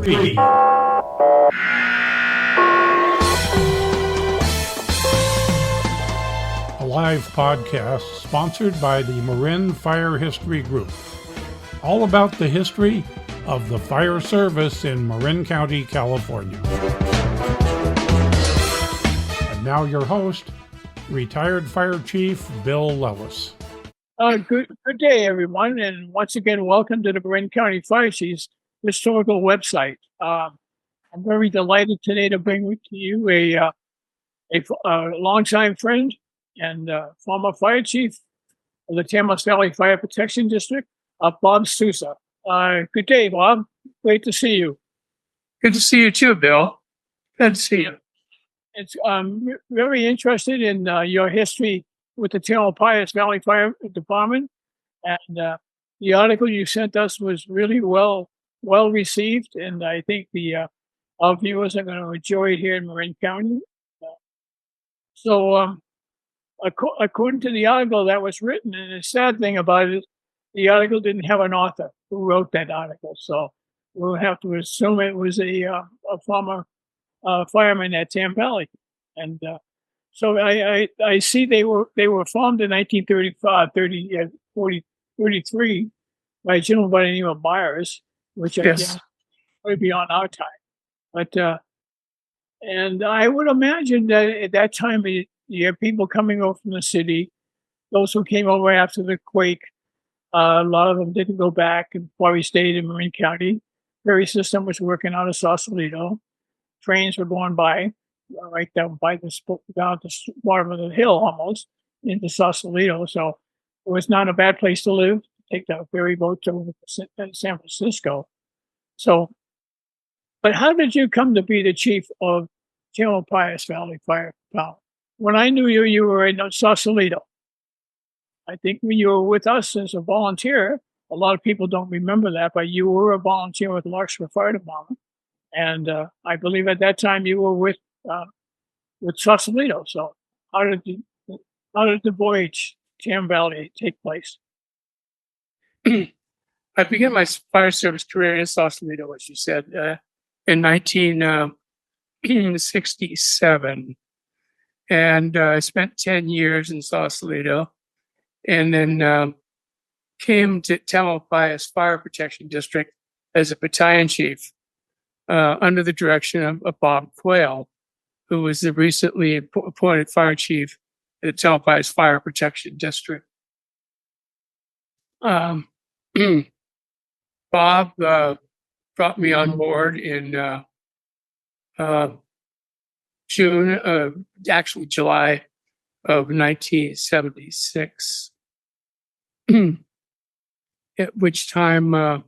3. A live podcast sponsored by the Marin Fire History Group. All about the history of the fire service in Marin County, California. And now your host, retired Fire Chief Bill Lellis. Good day, everyone, and once again, welcome to the Marin County Fire Chief's historical website. I'm very delighted today to bring to you a longtime friend and former fire chief of the Tamalpais Valley Fire Protection District, Bob Sousa. Good day, Bob. Great to see you. Good to see you too, Bill. Good to see you. It's very interested in your history with the Tamalpais Valley Fire Department, and the article you sent us was really well received, and I think our viewers are going to enjoy it here in Marin County. According to the article that was written, and the sad thing about it, the article didn't have an author who wrote that article, so we'll have to assume it was a former fireman at Tam Valley, and so I see they were formed in 1933 by a gentleman by the name of Byers, which I guess would be on our time. But and I would imagine that at that time you had people coming over from the city, those who came over after the quake. A lot of them didn't go back and probably stayed in Marin County. Ferry system was working out of Sausalito. Trains were going by right down by down the bottom of the hill almost into Sausalito. So it was not a bad place to live. Take that ferry boat to San Francisco. So, but how did you come to be the chief of Tamalpais Valley Fire Department? When I knew you, you were in Sausalito. I think when you were with us as a volunteer, a lot of people don't remember that, but you were a volunteer with Larkspur Fire Department. And I believe at that time you were with Sausalito. So how did the voyage Tam Valley take place? I began my fire service career in Sausalito, as you said, in 1967. And I spent 10 years in Sausalito and then came to Tamalpais Fire Protection District as a battalion chief under the direction of Bob Quayle, who was the recently appointed fire chief at the Tamalpais Fire Protection District. Bob brought me on board in July of 1976, at which time I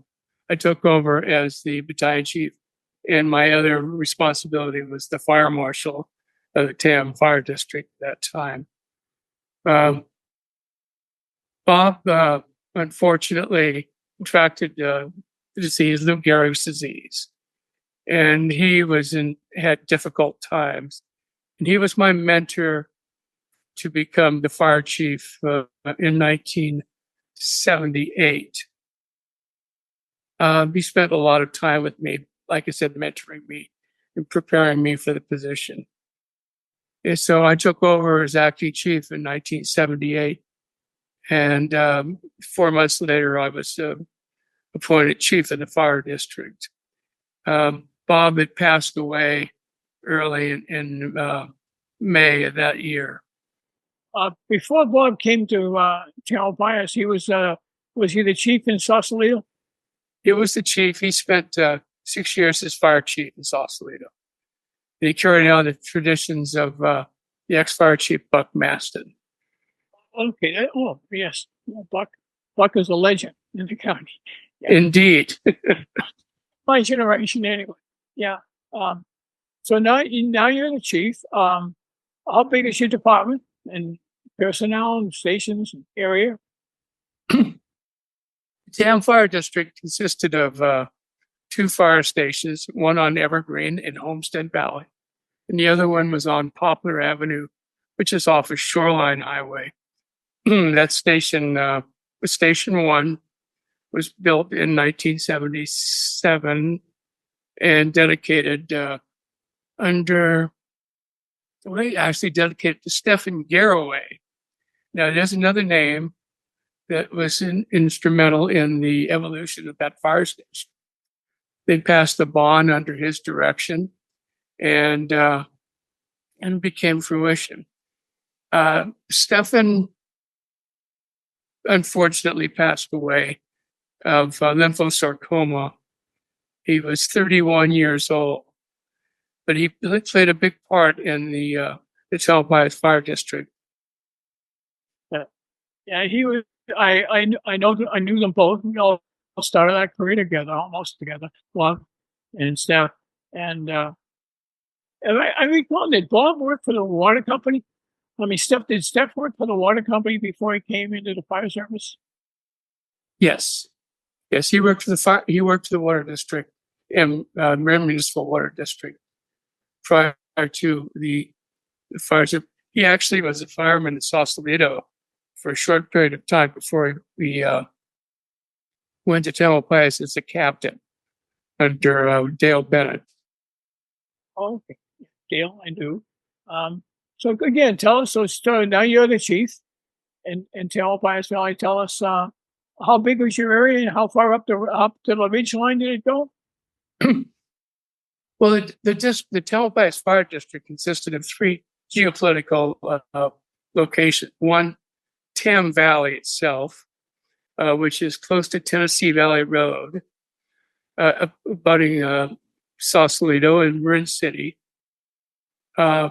took over as the battalion chief, and my other responsibility was the fire marshal of the Tam Fire District at that time. Bob unfortunately contracted the disease, Lou Gehrig's disease, and he had difficult times. And he was my mentor to become the fire chief in 1978. He spent a lot of time with me, like I said, mentoring me and preparing me for the position. And so I took over as acting chief in 1978. And 4 months later, I was appointed chief of the fire district. Bob had passed away early in May of that year. Before Bob came to Tamalpais, was he the chief in Sausalito? He was the chief. He spent 6 years as fire chief in Sausalito. And he carried on the traditions of the ex-fire chief Buck Maston. Okay. Oh, yes. Buck is a legend in the county. Yeah. Indeed. My generation, anyway. Yeah. So now you're the chief. How big is your department and personnel and stations and area? The Tam Fire District consisted of 2 fire stations, one on Evergreen in Homestead Valley, and the other one was on Poplar Avenue, which is off of Shoreline Highway. That station was Station 1, was built in 1977 and dedicated dedicated to Stephan Garroway. Now, there's another name that was instrumental in the evolution of that fire station. They passed the bond under his direction, and became fruition. Stephan unfortunately passed away of lymphosarcoma. He was 31 years old, but he played a big part in the Tamalpais Fire District. Yeah, he was. I knew them both. We all started our career together, almost together. Bob and Steph, and I recall that Bob worked for the water company. I mean, did Steph work for the water company before he came into the fire service? Yes, he worked for the fire. He worked for the water district and Marin Municipal Water District prior to the fire service. He actually was a fireman in Sausalito for a short period of time before we went to Tamalpais as a captain under Dale Bennett. Oh, okay. Dale, I do. So again, tell us. So now you're the chief in Tamalpais Valley. Tell us how big was your area and how far up to the ridge line did it go? Well, the Tamalpais Fire District consisted of three geopolitical locations. One, Tam Valley itself, which is close to Tennessee Valley Road, abutting Sausalito and Marin City. Tam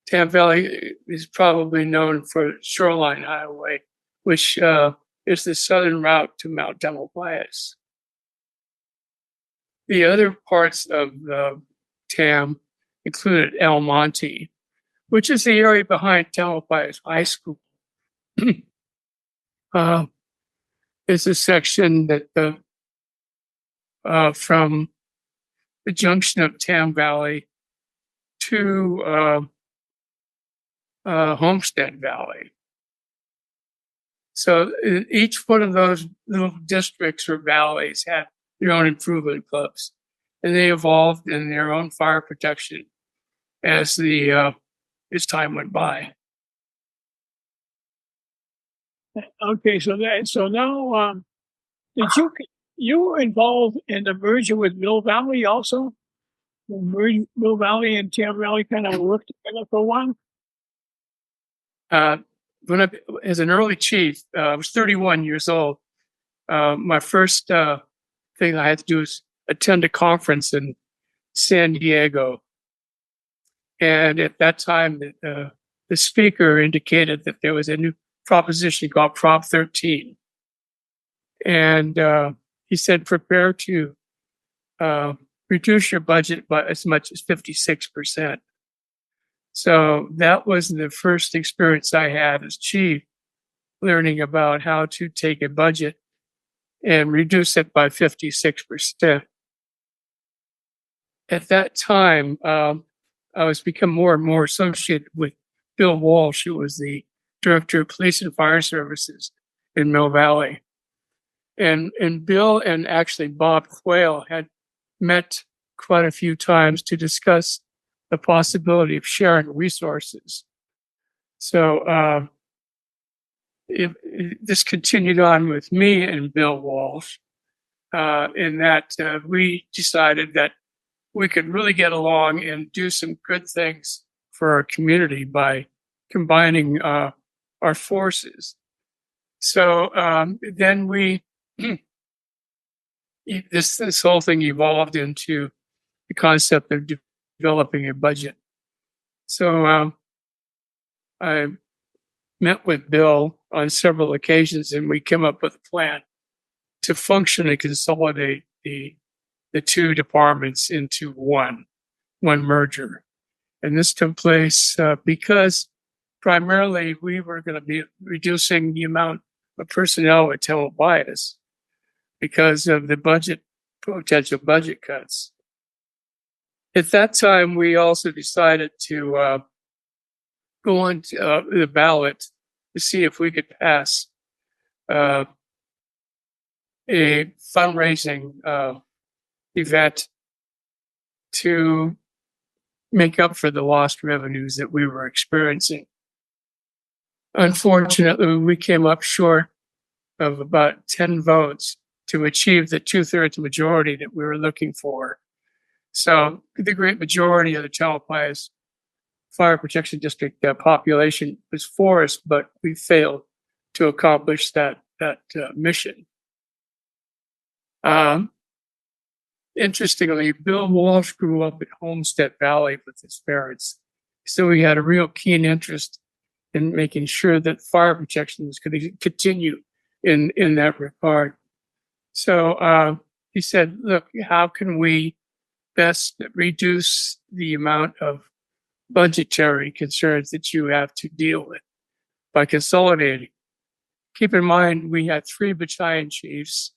Valley is probably known for Shoreline Highway, which is the southern route to Mount Tamalpais. The other parts of the Tam included Almonte, which is the area behind Tamalpais High School. It's a section that from the junction of Tam Valley to Homestead Valley. So each one of those little districts or valleys had their own improvement clubs, and they evolved in their own fire protection as time went by. Okay, so now did you were involved in the merger with Mill Valley also? Mill Valley and Tam Valley kind of worked together for a while. As an early chief, I was 31 years old. My first thing I had to do was attend a conference in San Diego. And at that time, the speaker indicated that there was a new proposition called Prop 13. And he said, prepare to reduce your budget by as much as 56%. So that was the first experience I had as chief, learning about how to take a budget and reduce it by 56%. At that time, I was become more and more associated with Bill Walsh, who was the director of police and fire services in Mill Valley. And Bill and actually Bob Quayle had met quite a few times to discuss the possibility of sharing resources. So this continued on with me and Bill Walsh, in that we decided that we could really get along and do some good things for our community by combining our forces. So then this whole thing evolved into the concept of developing a budget. So I met with Bill on several occasions, and we came up with a plan to functionally consolidate the two departments into one merger. And this took place because primarily we were going to be reducing the amount of personnel at Tamalpais because of the potential budget cuts. At that time, we also decided to go on to the ballot to see if we could pass a fundraising event to make up for the lost revenues that we were experiencing. Unfortunately, we came up short of about 10 votes to achieve the 2/3 majority that we were looking for. So the great majority of the Tamalpais Fire Protection District population was for us, but we failed to accomplish that mission. Interestingly, Bill Walsh grew up in Homestead Valley with his parents, so he had a real keen interest in making sure that fire protection was going to continue in that regard. So he said, "Look, how can we best reduce the amount of budgetary concerns that you have to deal with by consolidating?" Keep in mind, we had 3 battalion chiefs,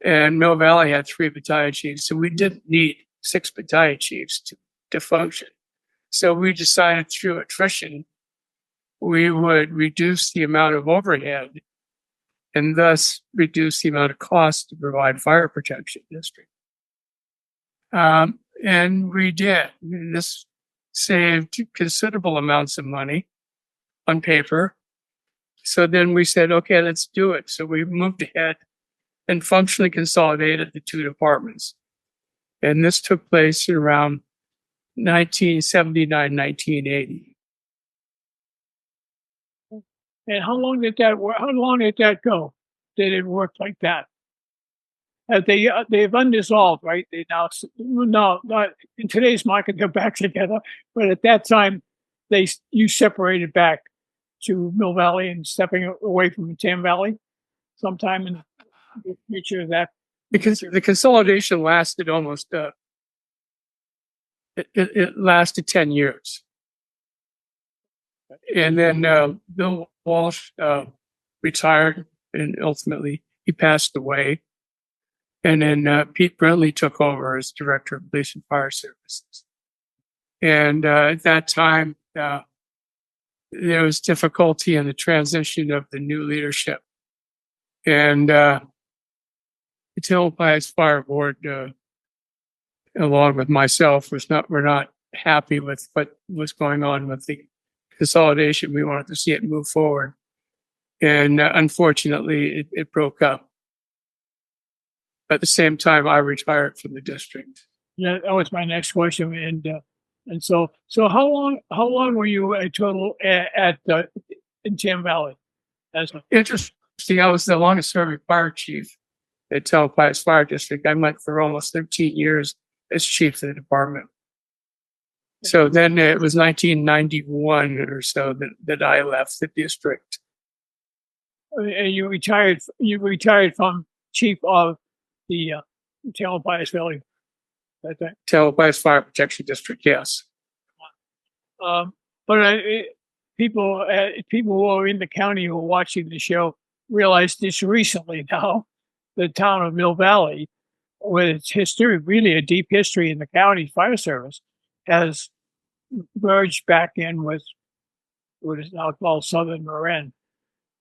and Mill Valley had 3 battalion chiefs, so we didn't need 6 battalion chiefs to function. So we decided through attrition, we would reduce the amount of overhead and thus reduce the amount of cost to provide fire protection district. And we did. This saved considerable amounts of money on paper. So then we said, okay, let's do it. So we moved ahead and functionally consolidated the 2 departments. And this took place around 1979, 1980. And how long did that work? How long did that go? Did it work like that? They've undissolved, right? They now no, not in today's market. They're back together, but at that time, you separated back to Mill Valley and stepping away from Tam Valley. Sometime in the future of that, because the consolidation lasted almost it lasted 10 years, and then Bill Walsh retired, and ultimately he passed away. And then Pete Brentley took over as director of police and fire services. And at that time, there was difficulty in the transition of the new leadership. And the Tamalpais Fire Board, along with myself, were not happy with what was going on with the consolidation. We wanted to see it move forward. And unfortunately, it broke up. At the same time, I retired from the district. Yeah, that was my next question. And so how long were you a total in Tam Valley? Interesting. I was the longest serving fire chief at Tamalpais Fire District. I went for almost 13 years as chief of the department. So then it was 1991 or so that I left the district. And you retired from chief of the Tamalpais Valley. Tamalpais Fire Protection District, yes. But people who are in the county who are watching the show realize this recently now. The town of Mill Valley, with its history, really a deep history in the county fire service, has merged back in with what is now called Southern Marin.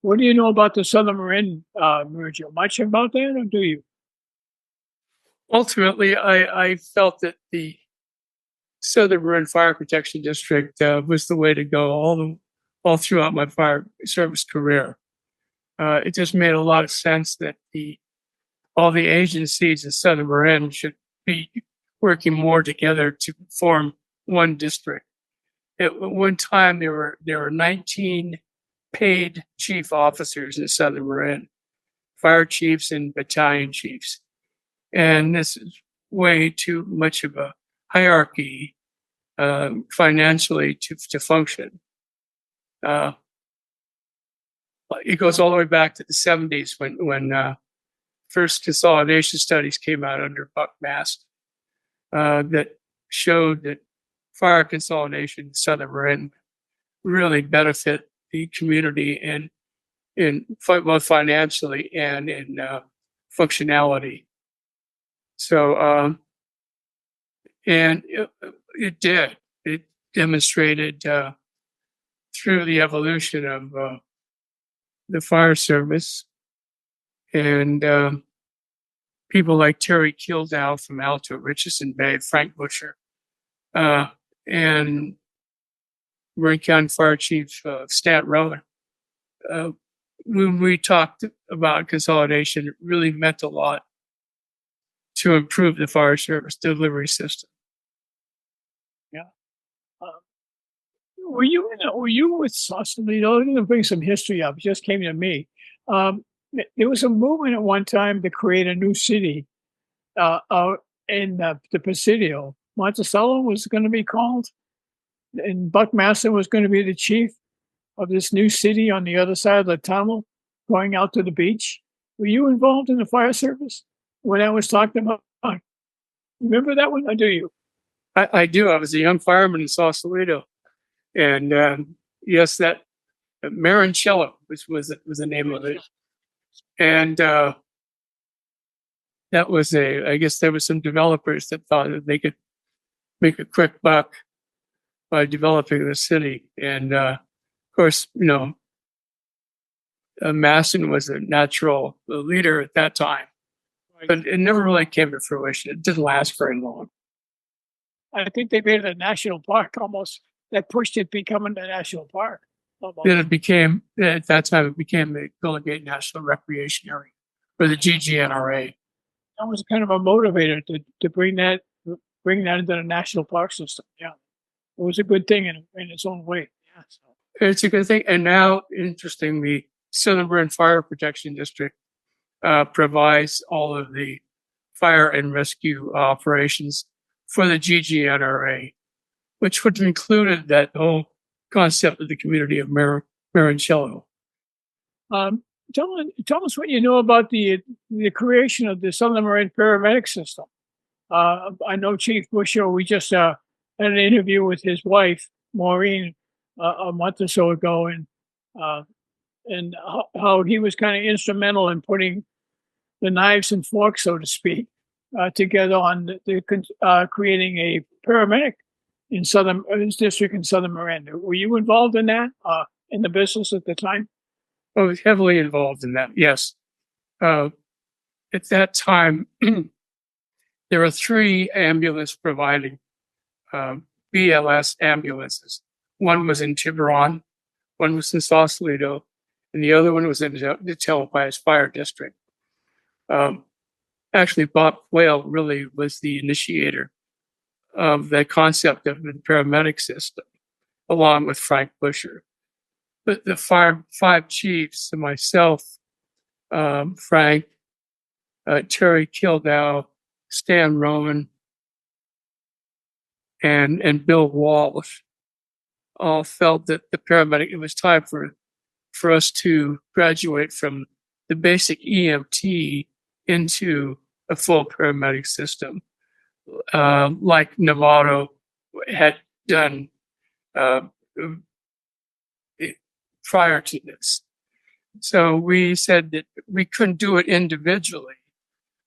What do you know about the Southern Marin merger? Much about that, or do you? Ultimately, I felt that the Southern Marin Fire Protection District was the way to go all throughout my fire service career. It just made a lot of sense that all the agencies in Southern Marin should be working more together to form one district. At one time, there were 19 paid chief officers in Southern Marin, fire chiefs and battalion chiefs. And this is way too much of a hierarchy financially to function. It goes all the way back to the 70s when first consolidation studies came out under Buck Mast that showed that fire consolidation in Southern Marin really benefit the community in both financially and in functionality. So, and it did. It demonstrated through the evolution of the fire service, and people like Terry Kildow from Alto, Richardson Bay, Frank Butcher, and Marin County Fire Chief Stat Rowan. When we talked about consolidation, it really meant a lot to improve the fire service delivery system. Yeah. Were you with Sausalito? I'm going to bring some history up. It just came to me. There was a movement at one time to create a new city out in the Presidio. Monticello was going to be called, and Buck Master was going to be the chief of this new city on the other side of the tunnel, going out to the beach. Were you involved in the fire service when I was talking about? Remember that one, or do you? I do. I was a young fireman in Sausalito, and yes, that Marin was the name of it, and that was I guess there were some developers that thought that they could make a quick buck by developing the city, and of course, Masson was a natural leader at that time, but it never really came to fruition. It didn't last very long. I think they made it a national park almost. That pushed it becoming a national park. Then it became, at that time, it became the Golden Gate National Recreation Area, or the GGNRA. That was kind of a motivator to bring that into the national park system. Yeah, it was a good thing in its own way. Yeah, so. It's a good thing. And now, interestingly, Southern Marin Fire Protection District provides all of the fire and rescue operations for the GGNRA, which would have included that whole concept of the community of Marincello. Tell us what you know about the creation of the Southern Marin paramedic system. I know Chief Busher, we just had an interview with his wife, Maureen, a month or so ago, and how he was kind of instrumental in putting the knives and forks, so to speak, together on creating a paramedic in his district in Southern Marin. Were you involved in that in the business at the time? I was heavily involved in that. Yes, at that time, there were 3 ambulance providing BLS ambulances. One was in Tiburon, one was in Sausalito, and the other one was in the Tamalpais Fire District. Actually, Bob Quayle really was the initiator of the concept of the paramedic system, along with Frank Busher. But the 5 chiefs, and myself, Frank, Terry Kildow, Stan Roman, and Bill Walsh, all felt that it was time for us to graduate from the basic EMT into a full paramedic system, like Novato had done prior to this. So we said that we couldn't do it individually,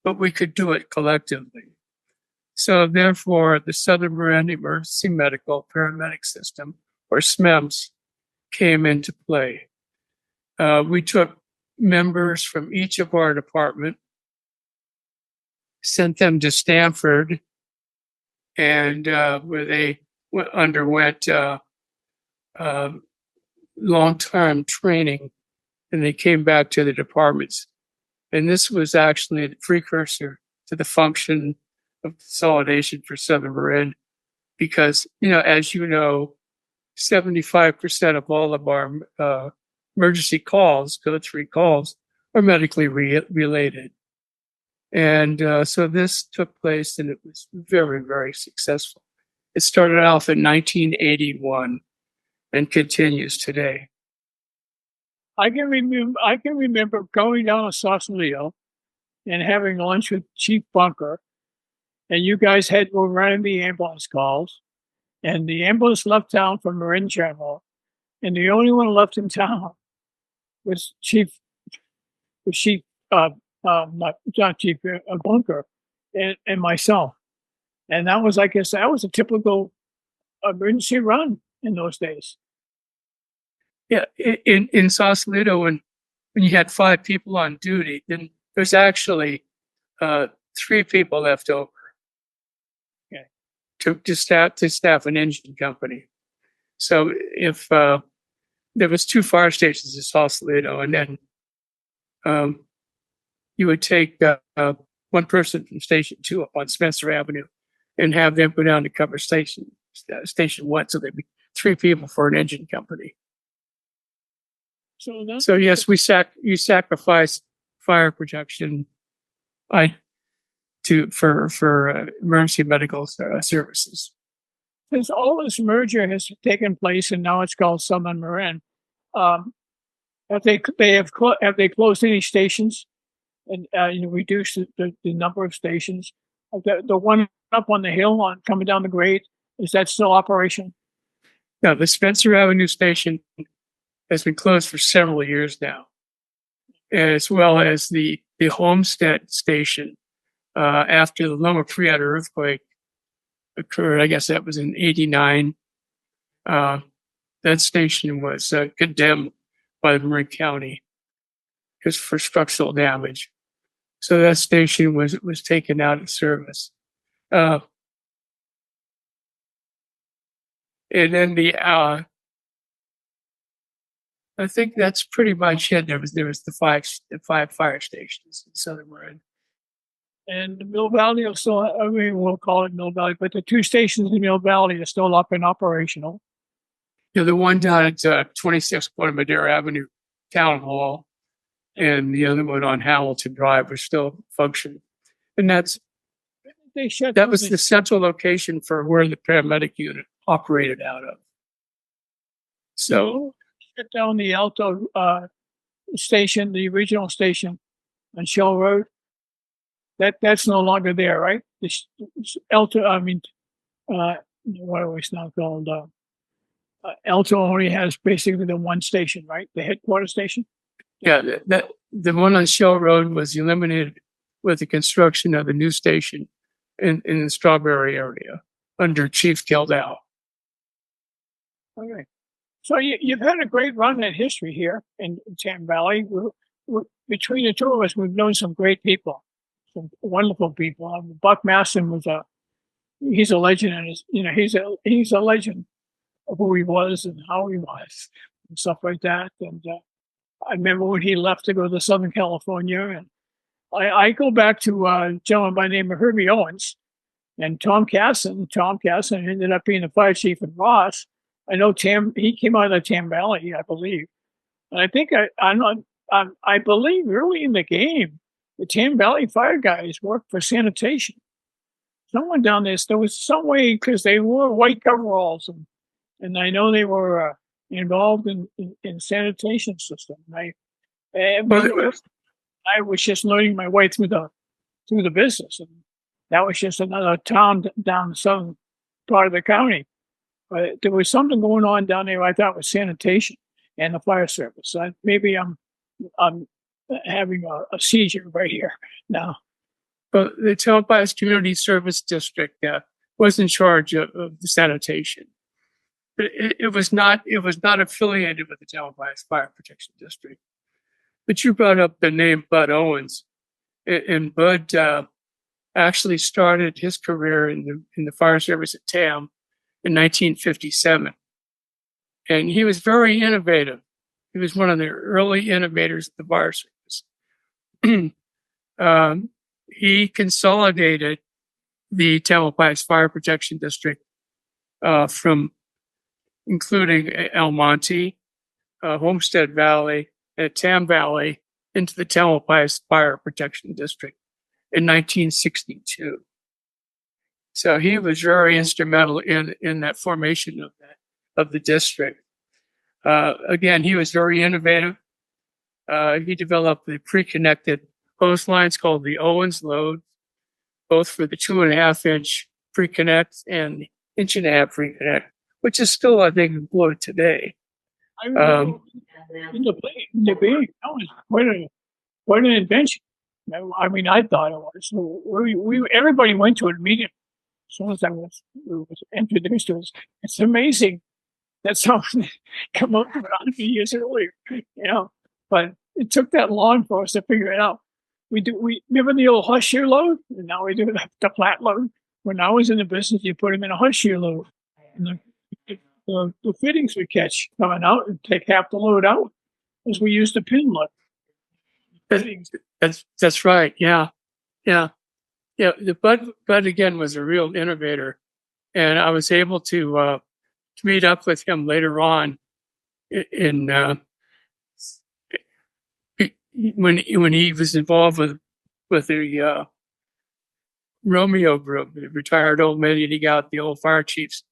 but we could do it collectively. So therefore, the Southern Marin Emergency Medical Paramedic System, or SMEMS, came into play. We took members from each of our department, sent them to Stanford, and where they underwent long-term training, and they came back to the departments. And this was actually the precursor to the function of consolidation for Southern Marin, because, as you know, 75% of all of our emergency calls, code 3 calls, are medically related. And so this took place, and it was very, very successful. It started off in 1981 and continues today. I can remember going down to Sausalito and having lunch with Chief Bunker, and you guys were running the ambulance calls, and the ambulance left town for Marin General, and the only one left in town was Bunker and myself. And that was, I guess, that was a typical emergency run in those days. Yeah, in Sausalito, when you had 5 people on duty, then there's actually 3 people left over. Okay. To staff an engine company. So if there was 2 fire stations in Sausalito, and then you would take one person from Station 2 up on Spencer Avenue and have them go down to cover Station 1. So there'd be 3 people for an engine company. So yes, you sacrifice fire protection for emergency medical services. Since all this merger has taken place and now it's called Southern Marin, have they closed any stations and reduced the number of stations? The one up on the hill coming down the grade, is that still operational? No, the Spencer Avenue station has been closed for several years now, as well as the Homestead station after the Loma Prieta earthquake occurred. I guess that was in '89. That station was condemned by Marin County just for structural damage. So that station was taken out of service. And then I think that's pretty much it. There was the five fire stations in Southern Marin. And the Mill Valley are still, I mean, we'll call it Mill Valley, but the 2 stations in Mill Valley are still up and operational. Yeah, the one down at 26 Point Madera Avenue Town Hall and the other one on Hamilton Drive are still functioning. And that was the central location for where the paramedic unit operated out of. So shut down the Alto station, the original station on Shell Road. That's no longer there, right? This Alto, what are we now called? Alto only has basically the one station, right? The headquarters station. Yeah, the one on Shell Road was eliminated with the construction of the new station in the Strawberry area under Chief Gildow. Okay. So you've had a great run in history here in Tam Valley. Between the 2 of us, we've known some great people, some wonderful people. Buck Masson he's a legend, and he's a legend of who he was and how he was and stuff like that. And I remember when he left to go to Southern California, and I go back to a gentleman by the name of Herbie Owens and Tom Casson. Tom Casson ended up being the fire chief in Ross. I know he came out of Tam Valley, I believe. And I think I believe early in the game, the Tam Valley fire guys worked for sanitation. Someone down there was some way, because they wore white coveralls, and I know they were involved in sanitation system. I was just learning my way through the business, and that was just another town down the southern part of the county. But there was something going on down there I thought was sanitation and the fire service. Maybe I'm having a seizure right here now. But the Tamalpais Community Service District was in charge of the sanitation. But it was not affiliated with the Tamalpais Fire Protection District. But you brought up the name Bud Owens, and Bud actually started his career in the fire service at Tam in 1957. And he was very innovative. He was one of the early innovators of the fire service. He consolidated the Tamalpais Fire Protection District from including Almonte, Homestead Valley, and Tam Valley into the Tamalpais Fire Protection District in 1962. So he was very instrumental in that formation of the district. Again, he was very innovative. He developed the pre-connected hose lines called the Owens load, both for the 2.5-inch pre-connect and the 1.5-inch pre-connect, which is still, I think, employed today. I remember in the debate, that was quite an invention. I mean, I thought it was. So everybody went to it immediately. As soon as I was introduced to us, it's amazing that someone come up with it 100 years earlier, But it took that long for us to figure it out. we remember the old hush shear load, and now we do the flat load. When I was in the business, you put them in a hush shear load, and the fittings we catch coming out and take half the load out, as we used to pin load. That's right. Yeah. The Bud again was a real innovator, and I was able to meet up with him later on in when he was involved with the Romeo group, the retired old men, and he got the old fire chiefs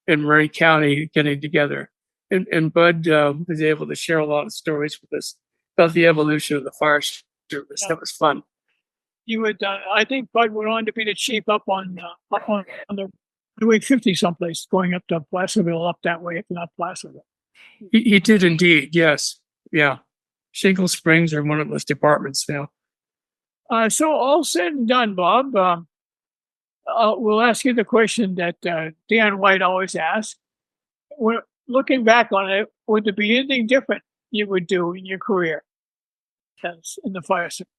in Marin County getting together, and Bud was able to share a lot of stories with us about the evolution of the fire service. That was fun. You would, I think Bud went on to be the chief up on the Highway 50 someplace, going up to Placerville, up that way, if not Placerville. He did indeed, yes. Yeah. Shingle Springs are one of those departments now. So all said and done, Bob, we'll ask you the question that Dan White always asks. Looking back on it, would there be anything different you would do in your career as in the fire service?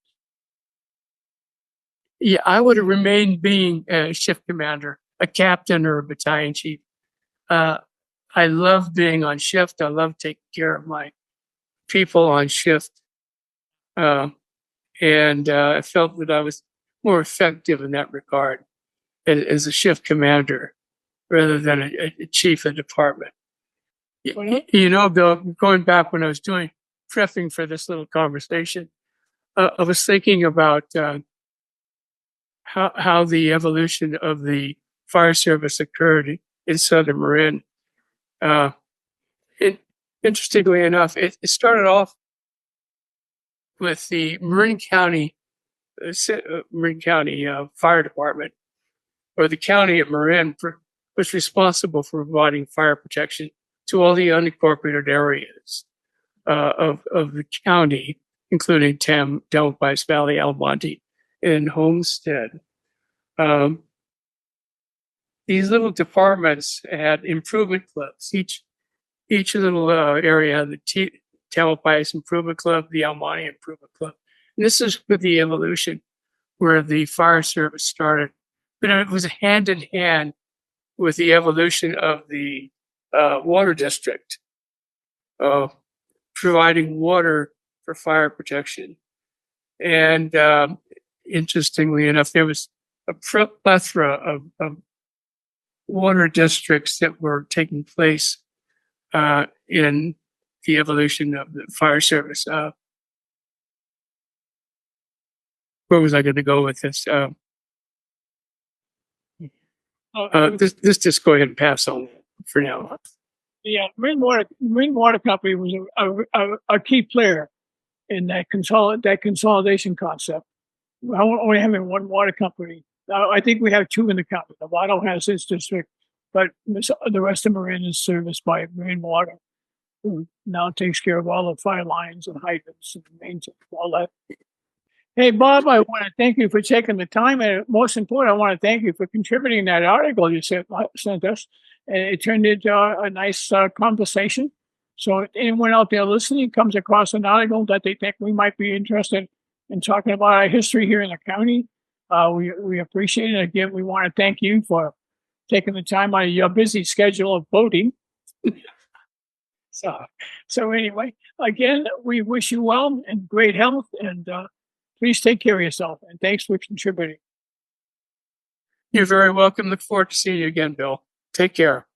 Yeah, I would have remained being a shift commander, a captain or a battalion chief. I love being on shift. I love taking care of my people on shift. And I felt that I was more effective in that regard as a shift commander rather than a chief of department. You know, Bill, going back when I was prepping for this little conversation, I was thinking about how the evolution of the fire service occurred in Southern Marin. Interestingly enough, it started off with the Marin County Fire Department, or the county of Marin was responsible for providing fire protection to all the unincorporated areas of the county, including Tamalpais Valley, Almonte, and Homestead. These little departments had improvement clubs. Each little area had the Tamalpais Improvement Club, the Almonte Improvement Club. And this is with the evolution where the fire service started. But it was hand in hand with the evolution of the water district, providing water for fire protection. And interestingly enough, there was a plethora of water districts that were taking place in the evolution of the fire service. Where was I going to go with this? This just go ahead and pass on for now. Yeah, Marin Water Company was a key player in that consolidation concept. Only having one water company. I think we have two in the county. The Watto has its district, but the rest of Marin is serviced by Marin Water, who now takes care of all the fire lines and hydrants and maintenance, all that. Hey, Bob, I want to thank you for taking the time, and most important, I want to thank you for contributing that article you sent us. And it turned into a nice conversation. So if anyone out there listening comes across an article that they think we might be interested in talking about our history here in the county, we appreciate it. Again, we want to thank you for taking the time out of your busy schedule of voting. So anyway, again, we wish you well and great health, and please take care of yourself. And thanks for contributing. You're very welcome. Look forward to seeing you again, Bill. Take care.